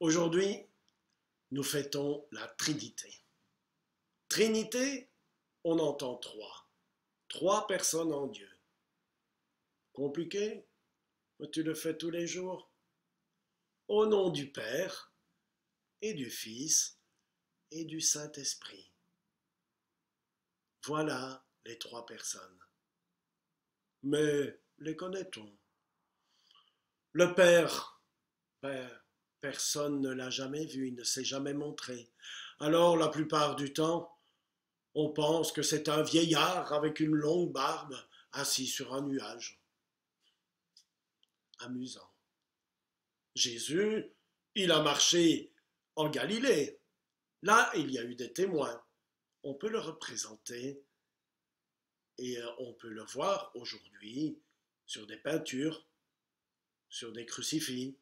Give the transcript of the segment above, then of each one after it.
Aujourd'hui, nous fêtons la Trinité. Trinité, on entend trois. Trois personnes en Dieu. Compliqué? Mais tu le fais tous les jours. Au nom du Père, et du Fils, et du Saint-Esprit. Voilà les trois personnes. Mais les connaît-on? Le Père, personne ne l'a jamais vu, il ne s'est jamais montré. Alors, la plupart du temps, on pense que c'est un vieillard avec une longue barbe assis sur un nuage. Amusant. Jésus, il a marché en Galilée. Là, il y a eu des témoins. On peut le représenter et on peut le voir aujourd'hui sur des peintures, sur des crucifix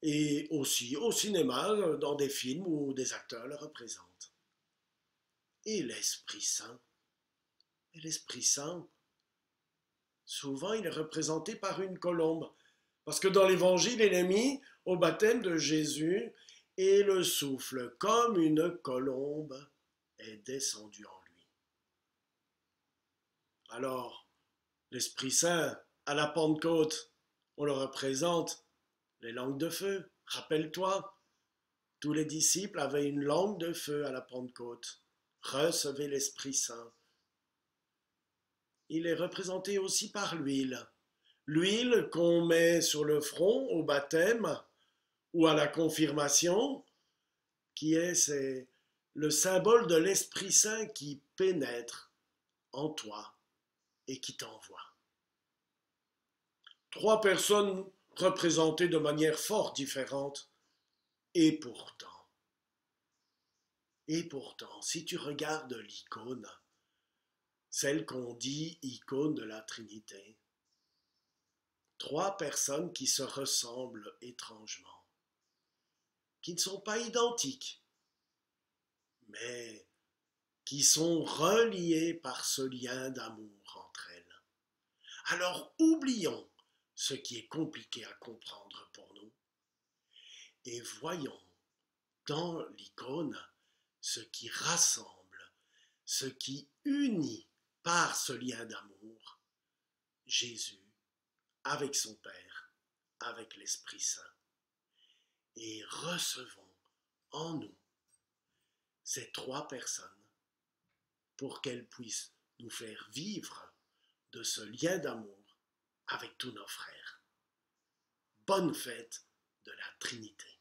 et aussi au cinéma, dans des films où des acteurs le représentent. Et l'Esprit Saint. Et l'Esprit Saint, souvent il est représenté par une colombe. Parce que dans l'Évangile, il est mis au baptême de Jésus et le souffle comme une colombe est descendu en lui. Alors, l'Esprit Saint, à la Pentecôte, on le représente, les langues de feu. Rappelle-toi, tous les disciples avaient une langue de feu à la Pentecôte. Recevez l'Esprit Saint. Il est représenté aussi par l'huile. L'huile qu'on met sur le front au baptême ou à la confirmation, c'est le symbole de l'Esprit Saint qui pénètre en toi et qui t'envoie. Trois personnes représentées de manière fort différente, et pourtant, si tu regardes l'icône, celle qu'on dit icône de la Trinité, trois personnes qui se ressemblent étrangement, qui ne sont pas identiques, mais qui sont reliées par ce lien d'amour entre elles. Alors oublions ce qui est compliqué à comprendre pour nous et voyons dans l'icône ce qui rassemble, ce qui unit par ce lien d'amour Jésus avec son Père, avec l'Esprit Saint. Et recevons en nous ces trois personnes pour qu'elles puissent nous faire vivre de ce lien d'amour avec tous nos frères. Bonne fête de la Trinité.